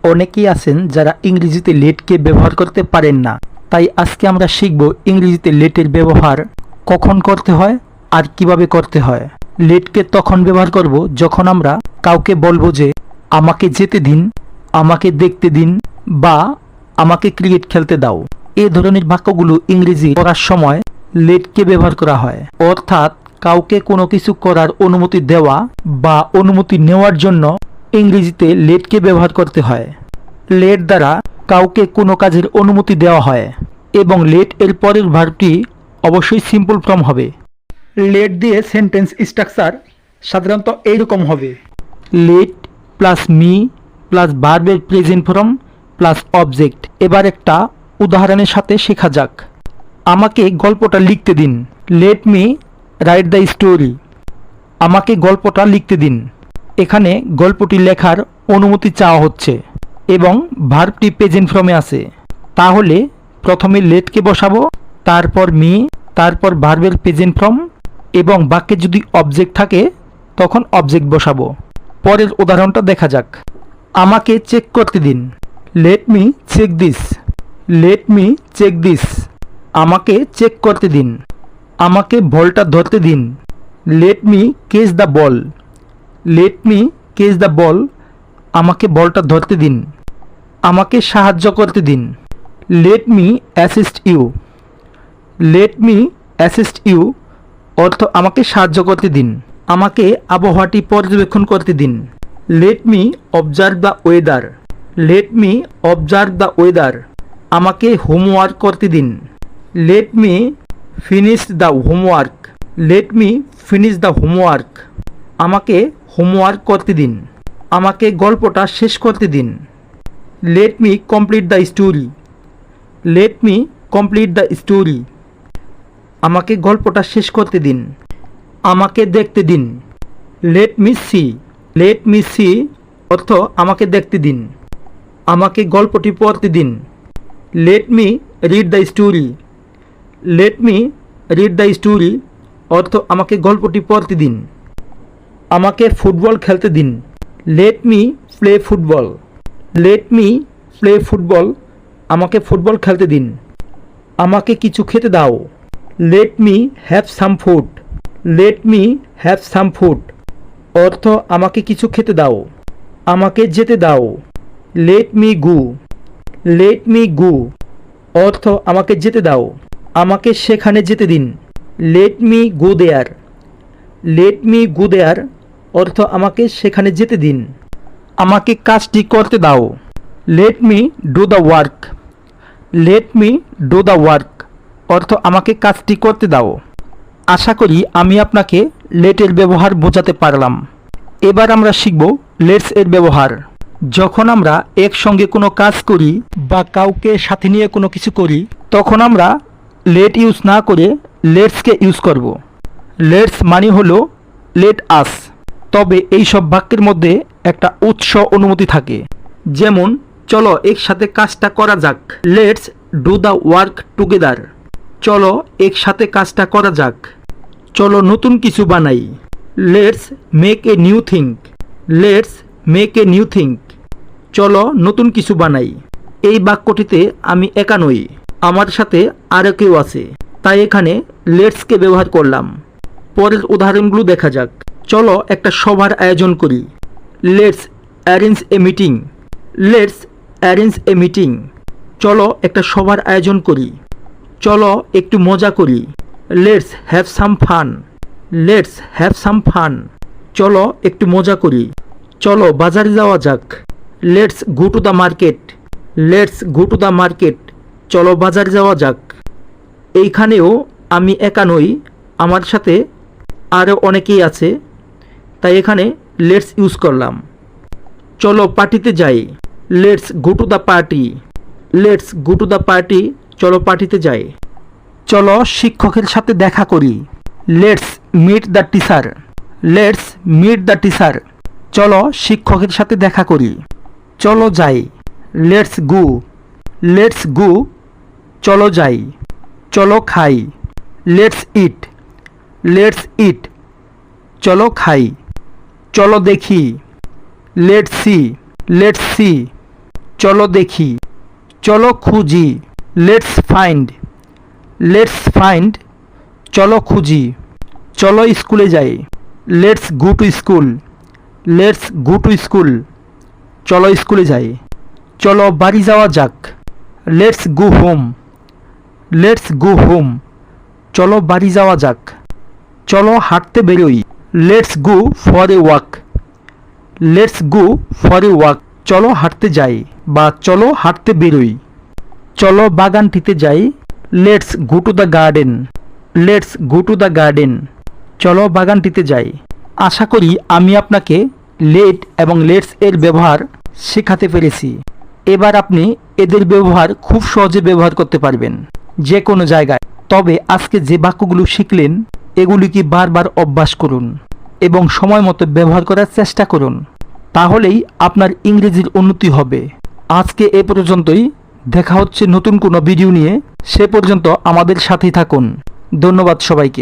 অনেকেই আছেন যারা ইংরেজিতে লেটকে ব্যবহার করতে পারেন না। তাই আজকে আমরা শিখব ইংরেজিতে লেটের ব্যবহার কখন করতে হয় আর কিভাবে করতে হয়। লেটকে তখন ব্যবহার করব যখন আমরা কাউকে বলবো যে আমাকে যেতে দিন, আমাকে দেখতে দিন বা আমাকে ক্রিকেট খেলতে দাও। এই ধরনের বাক্যগুলো ইংরেজি পড়ার সময় লেটকে ব্যবহার করা হয়। অর্থাৎ কাউকে কোনো কিছু করার অনুমতি দেওয়া বা অনুমতি নেওয়ার জন্য ইংরেজিতে লেটকে ব্যবহার করতে হয়। লেট দ্বারা কাউকে কোনো কাজের অনুমতি দেওয়া হয় এবং লেট এর পরের ভার্বটি অবশ্যই সিম্পল ফর্ম হবে। লেট দিয়ে সেন্টেন্স স্ট্রাকচার সাধারণত এইরকম হবে: লেট প্লাস মি প্লাস ভার্বের প্রেজেন্ট ফর্ম প্লাস অবজেক্ট। এবার একটা উদাহরণের সাথে শেখা যাক। আমাকে গল্পটা লিখতে দিন। Let me write the story. আমাকে গল্পটা লিখতে দিন। এখানে গল্পটি লেখার অনুমতি চাওয়া হচ্ছে এবং ভার্বটি প্রেজেন্ট ফর্মে আছে। তাহলে প্রথমে লেটকে বসাবো, তারপর মি, তারপর ভার্বের প্রেজেন্ট ফর্ম এবং বাক্যে যদি অবজেক্ট থাকে তখন অবজেক্ট বসাবো। পরের উদাহরণটা দেখা যাক। আমাকে চেক করতে দিন। Let me check this. Let me check this. আমাকে চেক করতে দিন। আমাকে বলটা ধরতে দিন। Let me catch the ball. Let me catch the ball. আমাকে বলটা ধরতে দিন। আমাকে সাহায্য করতে দিন। Let me assist you. Let me assist you অর্থ আমাকে সাহায্য করতে দিন। আমাকে আবহাওয়াটি পর্যবেক্ষণ করতে দিন। Let me observe the weather. Let me observe the weather. আমাকে হোমওয়ার্ক করতে দিন। Let me finish the homework. Let me finish the homework. আমাকে হোমওয়ার্ক করতে দিন। আমাকে গল্পটা শেষ করতে দিন। Let me complete the story. Let me complete the story. আমাকে গল্পটা শেষ করতে দিন। আমাকে দেখতে দিন। Let me see. Let me see অর্থ আমাকে দেখতে দিন। আমাকে গল্পটি পড়তে দিন। Let me read the story. Let me read the story অর্থ আমাকে গল্পটি পড়তে দিন। আমাকে ফুটবল খেলতে দিন। Let me play football. Let me play football. আমাকে ফুটবল খেলতে দিন। আমাকে কিছু খেতে দাও। Let me have some food. Let me have some food অর্থ আমাকে কিছু খেতে দাও। আমাকে যেতে দাও। Let me go. Let me go অর্থ আমাকে যেতে দাও। আমাকে সেখানে যেতে দিন। লেট মি গো দেয়ার। লেট মি গো দেয়ার অর্থ আমাকে সেখানে যেতে দিন। আমাকে কাজটি করতে দাও। Let me do the work. Let me do the work অর্থ আমাকে কাজটি করতে দাও। আশা করি আমি আপনাকে লেটের ব্যবহার বোঝাতে পারলাম। এবার আমরা শিখব লেটস এর ব্যবহার। যখন আমরা একসঙ্গে কোনো কাজ করি বা কাউকে সাথে নিয়ে কোনো কিছু করি তখন আমরা লেট ইউজ না করে লেটসকে ইউজ করব। লেটস মানে হলো লেট আস। তবে এই সব বাক্যের মধ্যে একটা উৎস অনুমতি থাকে। যেমন চলো একসাথে কাজটা করা যাক। Let's do the work together. চলো একসাথে কাজটা করা যাক। চলো নতুন কিছু বানাই। Let's make a new thing. Let's make a new thing. চলো নতুন কিছু বানাই। এই বাক্যটিতে আমি একা নই, আমার সাথে আরও কেউ আছে, তাই এখানে লেটসকে ব্যবহার করলাম। পরের উদাহরণগুলো দেখা যাক। চলো একটা সভার আয়োজন করি। Let's arrange a meeting. Let's arrange a meeting. চলো একটা সভার আয়োজন করি। চলো একটু মজা করি। Let's have some fun. Let's have some fun. চলো একটু মজা করি। চলো বাজারে যাওয়া যাক। Let's go to the market. Let's go to the market. চলো বাজারে যাওয়া যাক। এইখানেও আমি একা নই, আমার সাথে আরও অনেকেই আছে, তাই এখানে লেটস ইউজ করলাম। চলো পার্টিতে যাই। Let's go to the party. Let's go to the party. চলো পার্টিতে যাই। চলো শিক্ষকের সাথে দেখা করি। Let's meet the teacher. Let's meet the teacher. চলো শিক্ষকের সাথে দেখা করি। চলো যাই। Let's go. Let's go. চলো যাই। চলো খাই। Let's eat. Let's eat. চলো খাই। চলো দেখি। Let's see. Let's see. চলো দেখি, চলো খুঁজি, লেটস ফাইন্ড, লেটস ফাইন্ড, চলো খুঁজি, চলো স্কুলে যাই, let's go to school, let's go to school, চলো স্কুলে যাই, চলো বাড়ি যাওয়া যাক, let's go home, let's go home, চলো বাড়ি যাওয়া যাক, চলো হাঁটতে বেরোই, let's go for a walk, let's go for a walk, চলো হাঁটতে যাই বা চলো হাঁটতে বেরোই, চলো বাগানটিতে যাই, let's go to the garden, let's go to the garden, চলো বাগানটিতে যাই। আশা করি আমি আপনাকে লেট এবং লেটস এর ব্যবহার শেখাতে পেরেছি। এবার আপনি এদের ব্যবহার খুব সহজে ব্যবহার করতে পারবেন যে কোনো জায়গায়। তবে আজকে যে বাক্যগুলো শিখলেন এগুলিকে বারবার অভ্যাস করুন এবং সময় মতো ব্যবহার করার চেষ্টা করুন, তাহলেই আপনার ইংরেজির উন্নতি হবে। আজকে এ পর্যন্তই, দেখা হচ্ছে নতুন কোনো ভিডিও নিয়ে। সে পর্যন্ত আমাদের সাথেই থাকুন। ধন্যবাদ সবাইকে।